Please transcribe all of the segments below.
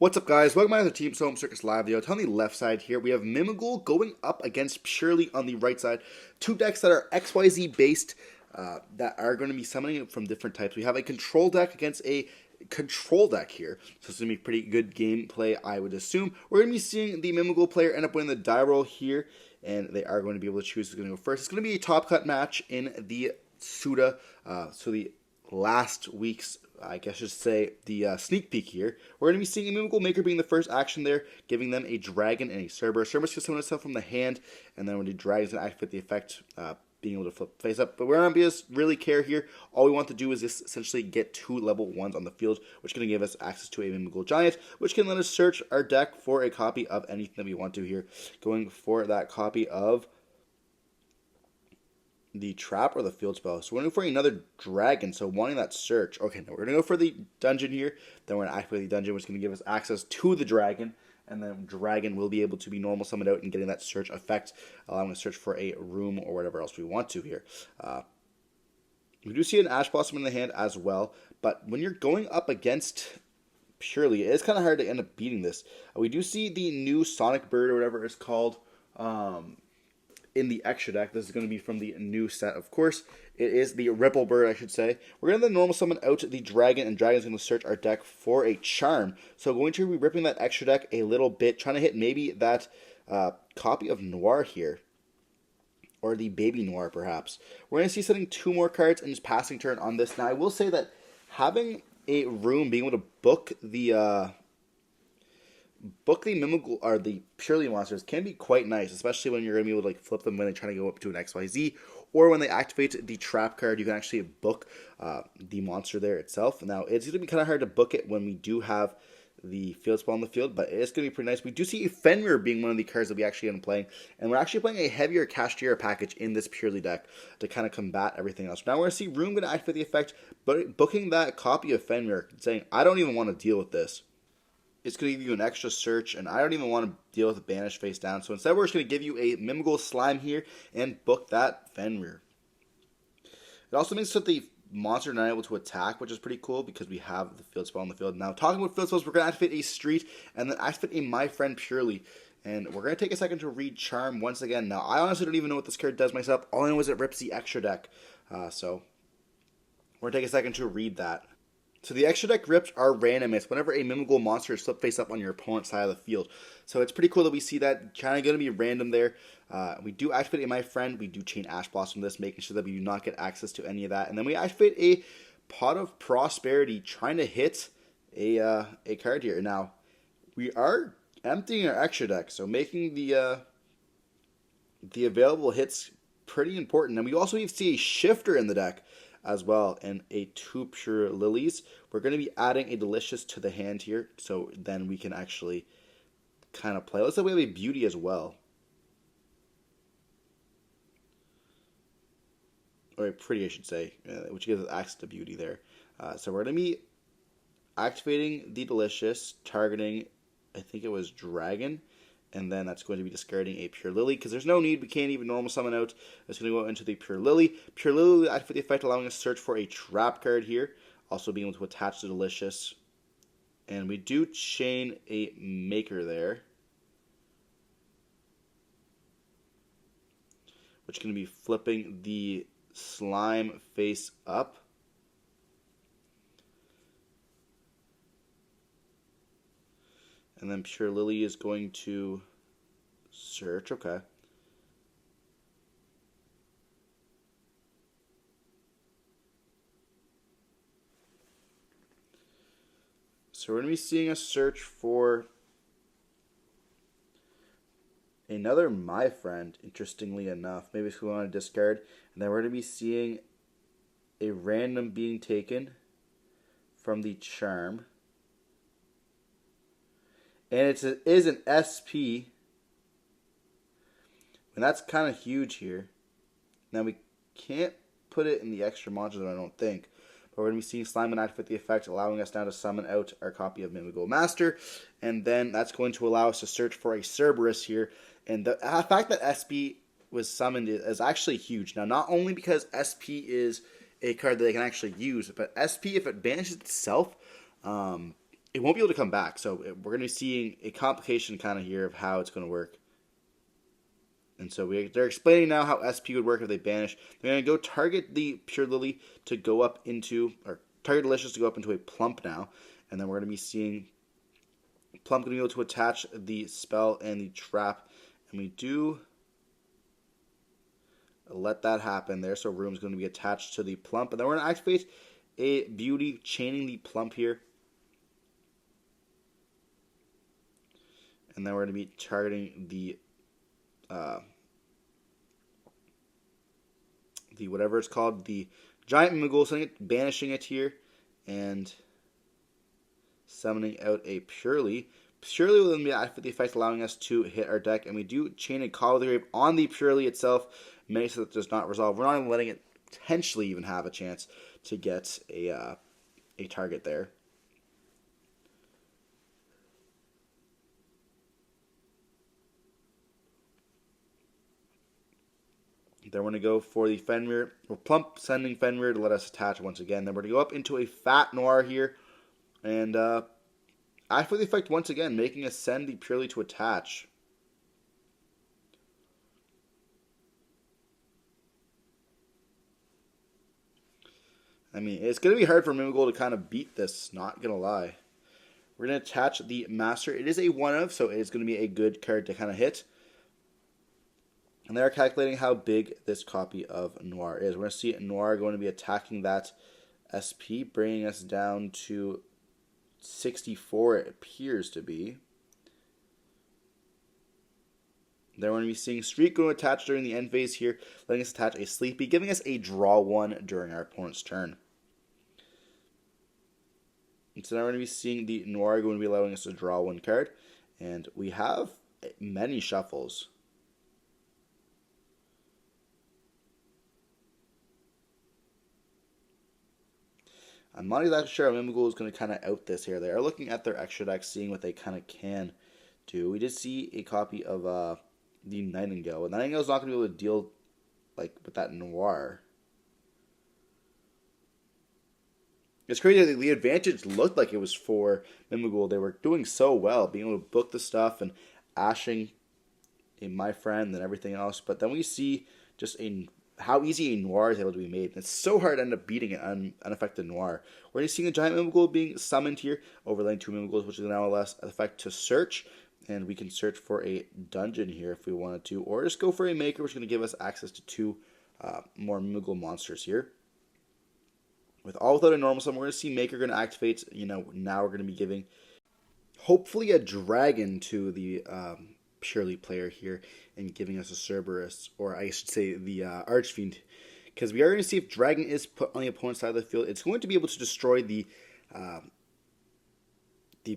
What's up, guys? Welcome back to the Team Solemn Circus live video. On the left side here, we have Mimighoul going up against Purrely on the right side. Two decks that are XYZ based that are going to be summoning it from different types. We have a control deck against a control deck here. So it's going to be pretty good gameplay, I would assume. We're going to be seeing the Mimighoul player end up winning the die roll here, and they are going to be able to choose who's going to go first. It's going to be a top cut match in the Suda, so the last week's, I guess I should say, the sneak peek here. We're going to be seeing a Mimighoul Maker being the first action there, giving them a Dragon and a Cerberus. Cerberus can summon itself from the hand, and then when the Dragon's going to activate the effect, being able to flip face up. But we're not going to really care here. All we want to do is just essentially get 2 level 1s on the field, which is going to give us access to a Mimighoul Giant, which can let us search our deck for a copy of anything that we want to here. Going for that copy of the trap or the field spell. So we're going for another dragon, so wanting that search. Okay, now we're going to go for the dungeon here. Then we're going to activate the dungeon, which is going to give us access to the dragon. And then dragon will be able to be normal summoned out and getting that search effect, allowing us to search for a room or whatever else we want to here. We do see an Ash Blossom in the hand as well, but when you're going up against Purrely, it is kind of hard to end up beating this. We do see the new Sonic Bird or whatever it's called in the extra deck. This is going to be from the new set, of course. It is the Ripple Bird, I should say. We're going to normal summon out the Dragon, and Dragon's going to search our deck for a Charm. So going to be ripping that extra deck a little bit, trying to hit maybe that copy of Noir here, or the Baby Noir, perhaps. We're going to see setting 2 more cards and just passing turn on this. Now, I will say that having a room, being able to book the Mimighoul or the Purrely monsters can be quite nice, especially when you're going to be able to flip them when they try to go up to an XYZ, or when they activate the trap card, you can actually book the monster there itself. Now, it's going to be kind of hard to book it when we do have the field spell on the field, but it's going to be pretty nice. We do see a Fenrir being one of the cards that we actually end up playing, and we're actually playing a heavier Castiera package in this Purrely deck to kind of combat everything else. Now we're going to see Room going to activate the effect, but booking that copy of Fenrir, saying, I don't even want to deal with this. It's going to give you an extra search, and I don't even want to deal with a banish face down. So instead, we're just going to give you a Mimighoul Slime here and book that Fenrir. It also means that the monster is not able to attack, which is pretty cool because we have the field spell on the field. Now, talking about field spells, we're going to activate a Street and then activate a My Friend Purrely. And we're going to take a second to read Charm once again. Now, I honestly don't even know what this card does myself. All I know is it rips the extra deck. So we're going to take a second to read that. So the extra deck rips are random. It's whenever a Mimighoul monster is flip face up on your opponent's side of the field. So it's pretty cool that we see that kind of going to be random there. We do activate a My Friend. We do chain Ash Blossom this, making sure that we do not get access to any of that. And then we activate a Pot of Prosperity, trying to hit a card here. Now, we are emptying our extra deck, so making the available hits pretty important. And we also see a Shifter in the deck as well, and a 2 Purrelys. We're going to be adding a Delicious to the hand here, so then we can actually kind of play. Let's say we have a Beauty as well. Or a Pretty, I should say, which gives us access to Beauty there. So we're going to be activating the Delicious, targeting, I think it was Dragon, and then that's going to be discarding a Purrely, because there's no need, we can't even normal summon out. It's going to go into the Purrely. Purrely will activate the effect, allowing us to search for a trap card here, also being able to attach the Delicious. And we do chain a Maker there, which is going to be flipping the Slime face up. And then Purrely is going to search. Okay. So we're going to be seeing a search for another My Friend, interestingly enough. Maybe if we want to discard. And then we're going to be seeing a random being taken from the Charm. And it is an SP. And that's kind of huge here. Now we can't put it in the extra monsters, I don't think. But we're going to be seeing Slime and activate the effect, allowing us now to summon out our copy of Mimighoul Master. And then that's going to allow us to search for a Cerberus here. And the fact that SP was summoned is actually huge. Now, not only because SP is a card that they can actually use, but SP, if it banishes itself, it won't be able to come back. So we're going to be seeing a complication kind of here of how it's going to work. And so they're explaining now how SP would work if they banish. They're going to go target the Purrely to go up into, or target Delicious to go up into a Plump now. And then we're going to be seeing Plump going to be able to attach the spell and the trap. And we do let that happen there. So Room's going to be attached to the Plump. And then we're going to activate a Beauty, chaining the Plump here. And then we're going to be targeting the whatever it's called, the giant Mimighoul, banishing it here, and summoning out a Purrely. Purrely will then be active the effect, allowing us to hit our deck, and we do chain a Call of the Grave on the Purrely itself, making so that it does not resolve. We're not even letting it potentially even have a chance to get a target there. Then we're going to go for the Fenrir. We're Plump, sending Fenrir to let us attach once again. Then we're going to go up into a Fat Noir here. And activate the effect once again, making us send the Purrely to attach. I mean, it's going to be hard for Mimighoul to kind of beat this, not going to lie. We're going to attach the Master. It is a 1-of, so it's going to be a good card to kind of hit. And they're calculating how big this copy of Noir is. We're going to see Noir going to be attacking that SP, bringing us down to 64, it appears to be. Then we're going to be seeing Streak going to attach during the end phase here, letting us attach a Sleepy, giving us a draw 1 during our opponent's turn. And so now we're going to be seeing the Noir going to be allowing us to draw 1 card. And we have many shuffles. I'm not exactly sure how Mimighoul is going to kind of out this here. They are looking at their extra deck, seeing what they kind of can do. We did see a copy of the Nightingale. But Nightingale's not going to be able to deal with that Noir. It's crazy that the advantage looked like it was for Mimighoul. They were doing so well, being able to book the stuff and ashing in My Friend and everything else. But then we see just how easy a Noir is able to be made. And it's so hard to end up beating an unaffected Noir. We're going to see the giant Mimighoul being summoned here, overlaying 2 Mimighouls, which is now less effect to search. And we can search for a dungeon here if we wanted to, or just go for a Maker, which is going to give us access to 2 more Mimighoul monsters here. Without a normal summon, we're going to see Maker going to activate. Now we're going to be giving, hopefully, a dragon to the Purrely player here and giving us a Cerberus, or I should say the Archfiend, because we are going to see if Dragon is put on the opponent's side of the field, it's going to be able to destroy the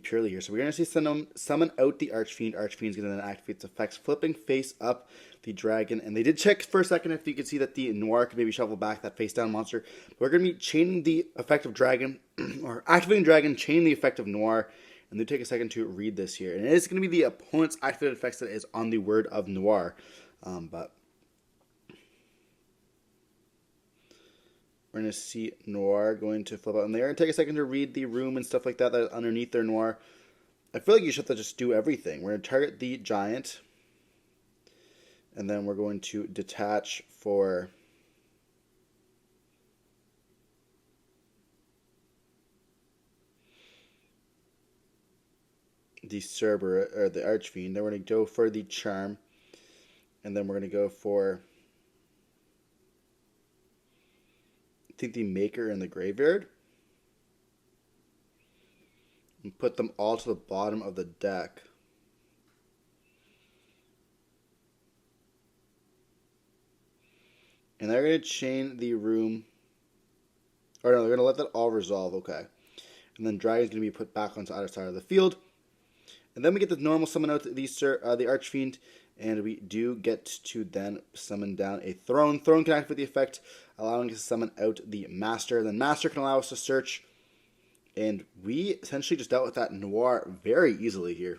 Purrely here. So we're going to see summon out the Archfiend. Archfiend's going to then activate its effects, flipping face up the Dragon. And they did check for a second if you could see that the Noir could maybe shuffle back that face down monster. But we're going to be chaining the effect of Dragon, or activating Dragon, chain the effect of Noir. And they take a second to read this here. And it is going to be the opponent's activated effects that is on the word of Noir. But we're going to see Noir going to flip out. And they're going to take a second to read the room and stuff like that is underneath their Noir. I feel like you should have to just do everything. We're going to target the Giant. And then we're going to detach for the Cerberus, or the Archfiend. Then we're going to go for the Charm. And then we're going to go for, I think, the Maker in the Graveyard. And put them all to the bottom of the deck. And they're going to chain the room. Or no, they're going to let that all resolve. Okay. And then Dragon's going to be put back onto either side of the field. And then we get the normal summon out the Archfiend, and we do get to then summon down a Throne. Throne can activate the effect, allowing us to summon out the Master. Then Master can allow us to search, and we essentially just dealt with that Noir very easily here.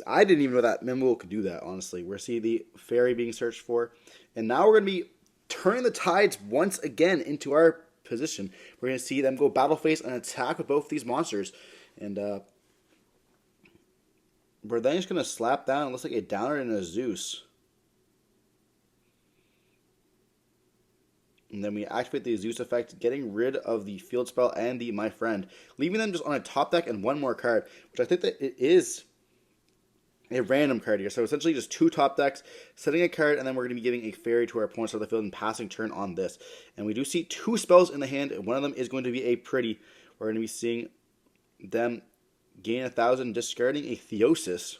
I didn't even know that Mimighoul could do that, honestly. We're seeing the Fairy being searched for, and now we're going to be turning the tides once again into our position. We're going to see them go battle phase and attack with both these monsters. And we're then just going to slap down, it looks like a Downer and a Zeus. And then we activate the Zeus effect, getting rid of the field spell and the My Friend, leaving them just on a top deck and one more card, which I think that it is a random card here. So essentially just 2 top decks, setting a card, and then we're going to be giving a fairy to our opponents on the field and passing turn on this. And we do see 2 spells in the hand, and one of them is going to be a Pretty. We're going to be seeing them gain 1,000, discarding a Theosis.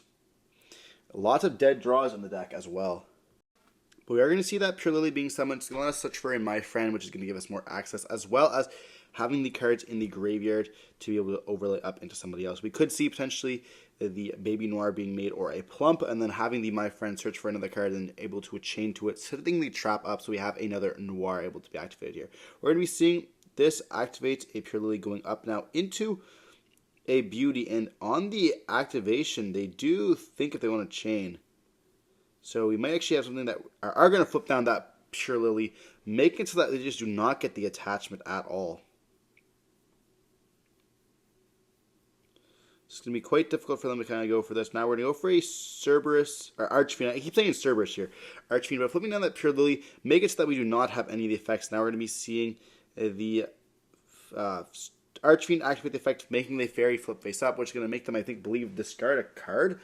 Lots of dead draws in the deck as well. But we are going to see that Purrely being summoned. It's going to let us search for a My Friend, which is going to give us more access, as well as having the cards in the graveyard to be able to overlay up into somebody else. We could see potentially the Baby Noir being made or a Plump, and then having the My Friend search for another card and able to chain to it, setting the trap up so we have another Noir able to be activated here. We're going to be seeing this activate a Purrely going up now into a Beauty, and on the activation, they do think if they want to chain. So we might actually have something that are going to flip down that Purrely, make it so that they just do not get the attachment at all. It's going to be quite difficult for them to kind of go for this. Now we're going to go for a Cerberus, or Archfiend. I keep saying Cerberus here. Archfiend, but flipping down that Purrely, make it so that we do not have any of the effects. Now we're going to be seeing the Archfiend activate the effect, making the fairy flip face up, which is going to make them, I think, discard a card.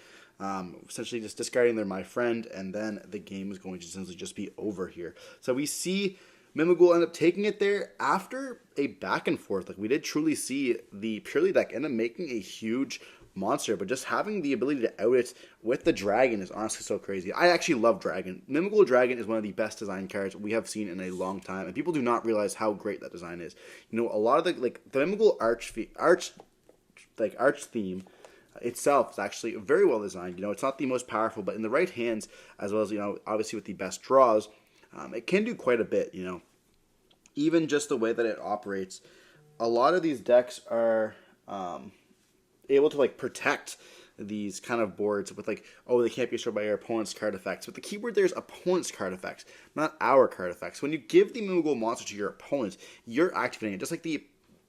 Essentially just discarding their My Friend, and then the game is going to essentially just be over here. So we see Mimighoul end up taking it there after a back and forth. Like, we did truly see the Purrely deck end up making a huge monster, but just having the ability to out it with the Dragon is honestly so crazy. I actually love Dragon. Mimighoul Dragon is one of the best design cards we have seen in a long time, and people do not realize how great that design is. You know, a lot of the Mimighoul arch theme itself is actually very well designed. You know, it's not the most powerful, but in the right hands, as well as, you know, obviously with the best draws, it can do quite a bit. You know, even just the way that it operates, a lot of these decks are able to like protect these kind of boards with like, oh, they can't be destroyed by your opponent's card effects. But the keyword there is opponent's card effects, not our card effects. When you give the Mimighoul monster to your opponent, you're activating it, just like the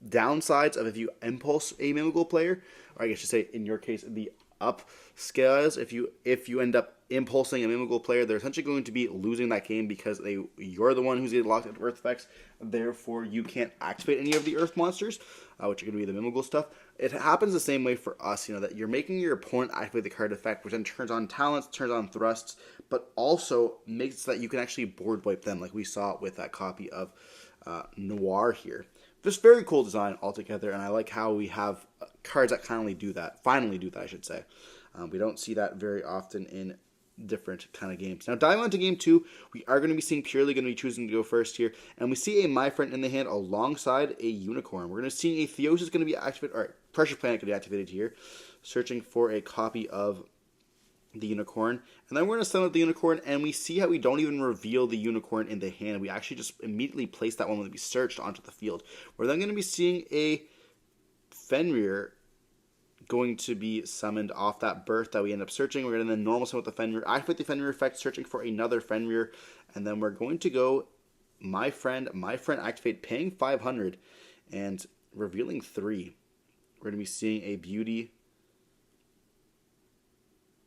downsides of if you impulse a Mimighoul player, or I guess you say in your case the up scales. If you end up impulsing a Mimighoul player, they're essentially going to be losing that game because you're the one who's getting locked into Earth effects. Therefore, you can't activate any of the Earth monsters, which are going to be the Mimighoul stuff. It happens the same way for us. You know, that you're making your opponent activate the card effect, which then turns on talents, turns on thrusts, but also makes it so that you can actually board wipe them, like we saw with that copy of Noir here. Just very cool design altogether, and I like how we have cards that finally do that, I should say. We don't see that very often in different kind of games. Now, diving into game 2, we are going to be seeing Purrely going to be choosing to go first here, and we see a My Friend in the hand alongside a Unicorn. We're going to see a Theosis going to be activated, or Pressure Planet going to be activated here, searching for a copy of the Unicorn, and then we're going to summon up the Unicorn, and we see how we don't even reveal the Unicorn in the hand. We actually just immediately place that one to be searched onto the field. We're then going to be seeing a Fenrir going to be summoned off that birth that we end up searching. We're going to then normal summon with the Fenrir, activate the Fenrir effect, searching for another Fenrir, and then we're going to go My Friend activate, paying 500 and revealing 3. We're going to be seeing a Beauty,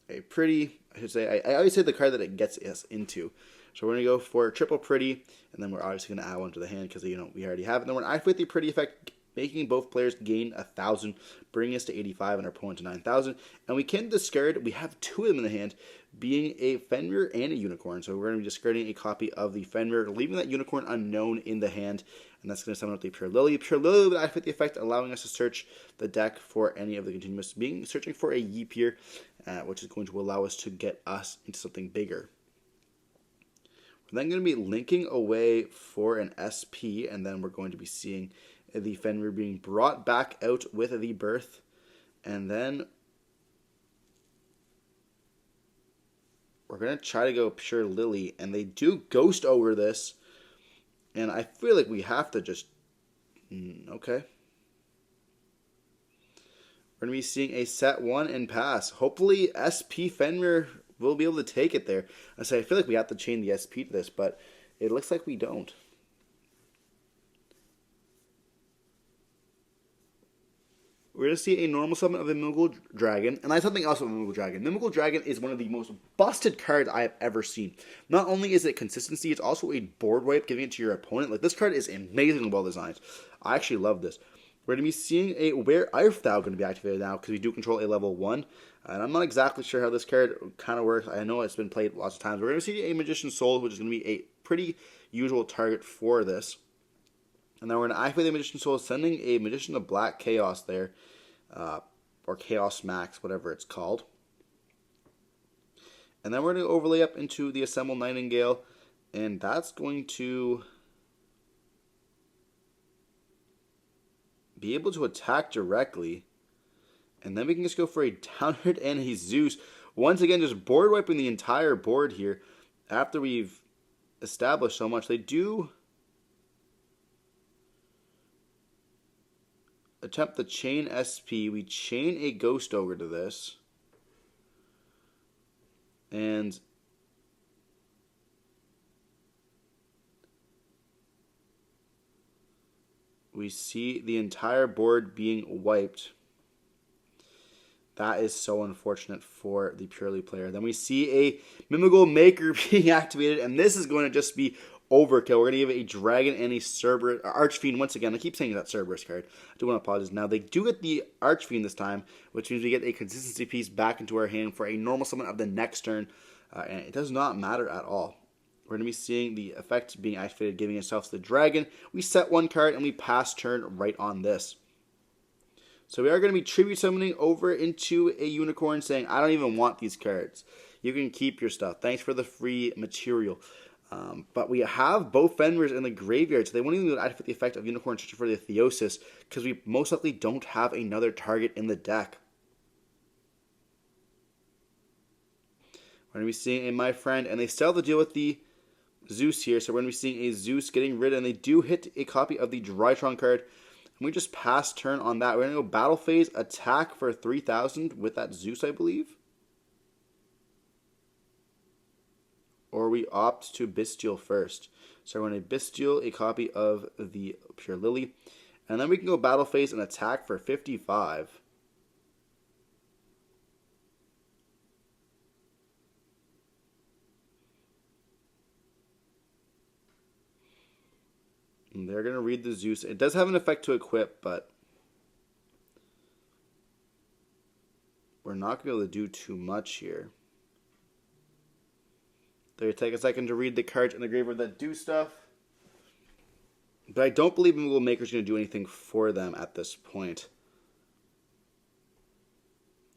a Pretty, I should say. I always say the card that it gets us into. So we're going to go for a triple Pretty, and then we're obviously going to add one to the hand because, you know, we already have it. And then we're going to activate the Pretty effect, making both players gain 1,000, bringing us to 85 and our opponent to 9,000. And we can discard, we have 2 of them in the hand, being a Fenrir and a Unicorn. So we're going to be discarding a copy of the Fenrir, leaving that Unicorn unknown in the hand, and that's going to summon up the Purrely. Purrely will activate the effect, allowing us to search the deck for any of the continuous being, searching for a Ymir, which is going to allow us to get us into something bigger. We're then going to be linking away for an SP, and then we're going to be seeing the Fenrir being brought back out with the birth, and then we're going to try to go Purrely, and they do ghost over this, and I feel like we have to just, okay. We're going to be seeing a set 1 and pass. Hopefully SP Fenrir will be able to take it there. I feel like we have to chain the SP to this, but it looks like we don't. we're going to see a normal summon of a Mimighoul Dragon. And that's something else with Mimighoul Dragon. Mimighoul Dragon is one of the most busted cards I have ever seen. Not only is it consistency, it's also a board wipe, giving it to your opponent. Like, this card is amazingly well designed. I actually love this. We're going to be seeing a Where Earththou going to be activated now, because we do control a level 1. And I'm not exactly sure how this card kind of works. I know it's been played lots of times. We're going to see a Magician's Soul, which is going to be a pretty usual target for this. And then we're going to activate the Magician's Soul, sending a Magician of Black Chaos there. Or Chaos Max, whatever it's called. And then we're going to overlay up into the Assemble Nightingale. And that's going to be able to attack directly. And then we can just go for a Downward and a Zeus. Once again, just board wiping the entire board here. After we've established so much, they do attempt the chain SP. We chain a Ghost Ogre to this. And we see the entire board being wiped. That is so unfortunate for the Purrely player. Then we see a Mimighoul Maker being activated, and this is going to just be overkill. We're going to give a Dragon and a Cerberus, Archfiend once again. I keep saying that Cerberus card. I do want to apologize. Now, they do get the Archfiend this time, which means we get a consistency piece back into our hand for a normal summon of the next turn, and it does not matter at all. We're going to be seeing the effect being activated, giving ourselves the Dragon. We set one card, and we pass turn right on this. So we are going to be tribute summoning over into a Unicorn, saying, I don't even want these cards. You can keep your stuff. Thanks for the free material. But we have both Fenris in the graveyard, so they won't even activate the effect of Unicorn searching for the Theosis, because we most likely don't have another target in the deck. We're going to be seeing a My Friend, and they still have to deal with the Zeus here, so we're going to be seeing a Zeus getting rid, and they do hit a copy of the Drytron card. We just pass turn on that. We're going to go Battle Phase, attack for 3,000 with that Zeus, I believe. Or we opt to Bestial first. So we're going to Bestial a copy of the Purrely. And then we can go Battle Phase and attack for 55. And they're going to read the Zeus. It does have an effect to equip, but we're not going to be able to do too much here. They take a second to read the cards in the graveyard that do stuff. But I don't believe Mimighoul Maker is going to do anything for them at this point.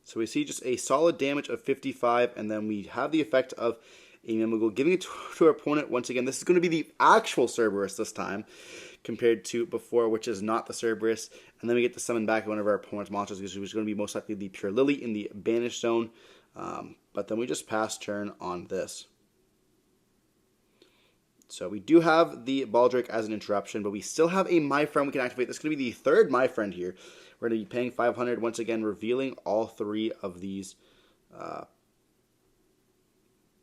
So we see just a solid damage of 55, and then we have the effect of a Mimighoul, giving it to our opponent once again. This is going to be the actual Cerberus this time, compared to before, which is not the Cerberus. And then we get to summon back one of our opponent's monsters, which is going to be most likely the Purrely in the Banished Zone. But then we just pass turn on this. So we do have the Baldrake as an interruption, but we still have a My Friend we can activate. This is going to be the third My Friend here. We're going to be paying 500, once again, revealing all three of these.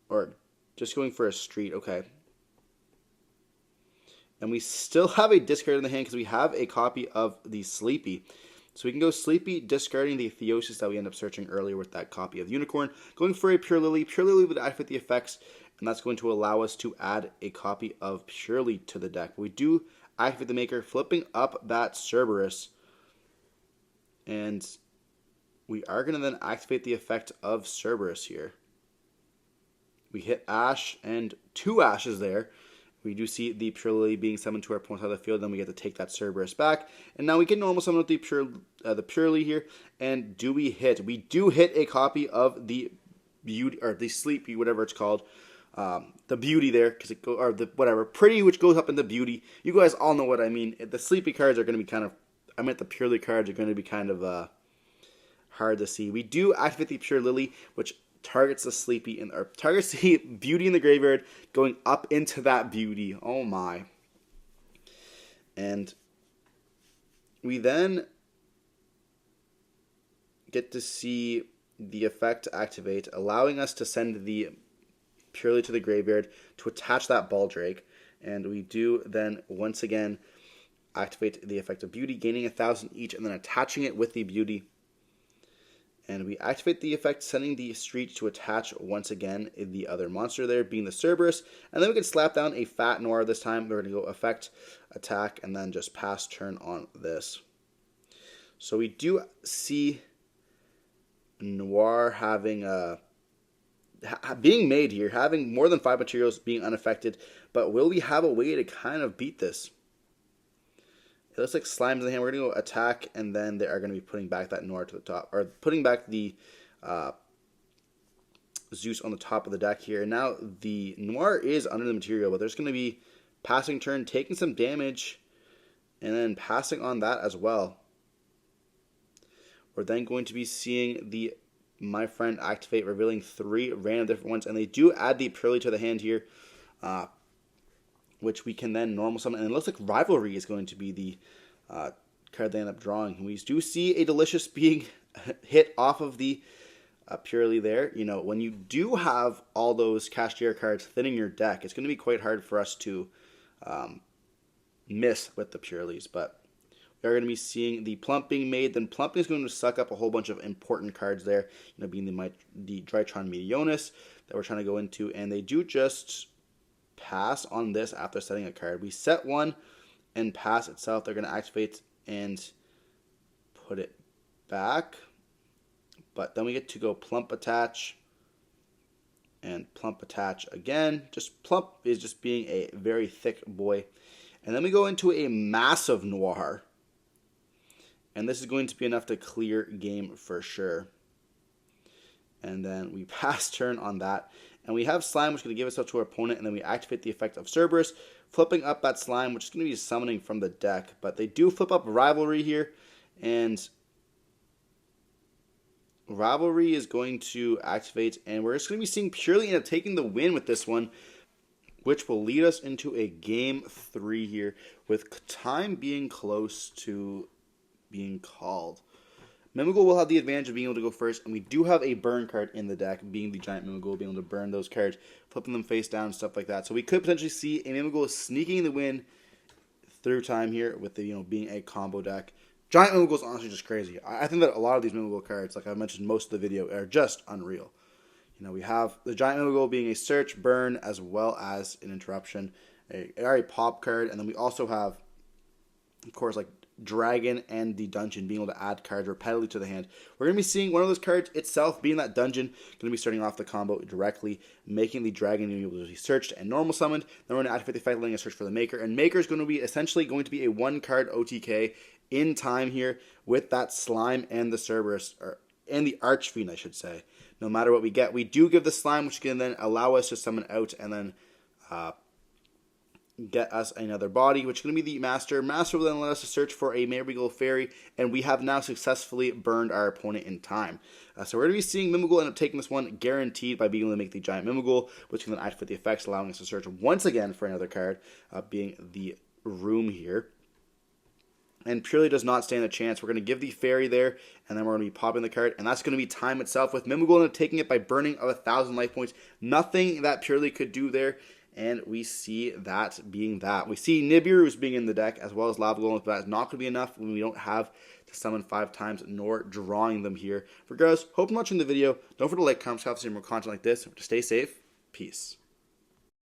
Or just going for a street, okay. And we still have a discard in the hand because we have a copy of the Sleepy. So we can go Sleepy, discarding the Theosis that we end up searching earlier with that copy of Unicorn. Going for a Purrely. Purrely would activate the effects, and that's going to allow us to add a copy of Purrely to the deck. We do activate the Maker, flipping up that Cerberus. And we are going to then activate the effect of Cerberus here. We hit Ash and 2 Ashes there. We do see the Purrely being summoned to our opponent's side of the field. Then we get to take that Cerberus back. And now we can normal summon with the Purrely here. And do we hit? We do hit a copy of the Beauty, or the Sleepy, whatever it's called. The Beauty there, because it or the whatever Pretty, which goes up in the Beauty. You guys all know what I mean. The Sleepy cards are going to be kind of, I meant the Purrely cards are going to be kind of hard to see. We do activate the Purrely, which targets the Sleepy or targets the Beauty in the graveyard, going up into that Beauty. Oh my! And we then get to see the effect activate, allowing us to send the Purrely to the graveyard to attach that Baldrake. And we do then once again activate the effect of Beauty, gaining 1,000 each, and then attaching it with the Beauty. And we activate the effect, sending the Street to attach once again the other monster there, being the Cerberus. And then we can slap down a Fat Noir this time. We're going to go effect, attack, and then just pass turn on this. So we do see Noir having being made here, having more than 5 materials, being unaffected. But will we have a way to kind of beat this? It looks like Slime's in the hand. We're going to go attack, and then they are going to be putting back that Noir to the top, or putting back the Zeus on the top of the deck here. And now the Noir is under the material, but there's going to be passing turn, taking some damage, and then passing on that as well. We're then going to be seeing the My Friend activate, revealing 3 random different ones, and they do add the Purrely to the hand here, which we can then normal summon. And it looks like Rivalry is going to be the card they end up drawing. We do see a Delicious being hit off of the Purrely there. You know, when you do have all those Cashier cards thinning your deck, it's going to be quite hard for us to miss with the Purrelys. But we are going to be seeing the Plump being made. Then Plumping is going to suck up a whole bunch of important cards there, you know, being the Drytron Meteonis that we're trying to go into. And they do just pass on this after setting a card. We set one and pass itself. They're going to activate and put it back. But then we get to go Plump Attach and Plump Attach again. Just Plump is just being a very thick boy. And then we go into a massive Noir. And this is going to be enough to clear game for sure. And then we pass turn on that. And we have Slime, which is going to give itself to our opponent. And then we activate the effect of Cerberus, flipping up that Slime, which is going to be summoning from the deck. But they do flip up Rivalry here. And Rivalry is going to activate. And we're just going to be seeing Purrely end up taking the win with this one, which will lead us into a game 3 here, with time being close to being called. Mimighoul will have the advantage of being able to go first, and we do have a burn card in the deck, being the giant Mimighoul, being able to burn those cards, flipping them face down, stuff like that. So we could potentially see a Mimighoul sneaking the win through time here, with the, you know, being a combo deck. Giant Mimighoul is honestly just crazy. I think that a lot of these Mimighoul cards, like I mentioned most of the video, are just unreal. You know, we have the giant Mimighoul being a search, burn, as well as an interruption, a very pop card, and then we also have, of course, like Dragon and the Dungeon being able to add cards repetitively to the hand. We're going to be seeing one of those cards itself, being that Dungeon, going to be starting off the combo directly, making the Dragon able to be searched and normal summoned. Then we're going to activate the effect, letting us search for the Maker. And Maker is going to be essentially going to be a 1-card OTK in time here with that Slime and the Cerberus, and the Archfiend, I should say. No matter what we get, we do give the Slime, which can then allow us to summon out and then get us another body, which is going to be the Master. Master will then let us search for a Mimighoul Fairy, and we have now successfully burned our opponent in time. So we're going to be seeing Mimighoul end up taking this one, guaranteed, by being able to make the giant Mimighoul, which can then activate the effects, allowing us to search once again for another card, being the Room here. And Purrely does not stand a chance. We're going to give the Fairy there, and then we're going to be popping the card, and that's going to be time itself, with Mimighoul taking it by burning of 1,000 life points. Nothing that Purrely could do there, and we see that being that. We see Nibiru's being in the deck, as well as Lava Golems, but that's not going to be enough when we don't have to summon 5 times, nor drawing them here. Regardless, hope you're watching the video. Don't forget to like, comment, subscribe, see more content like this. To stay safe, peace.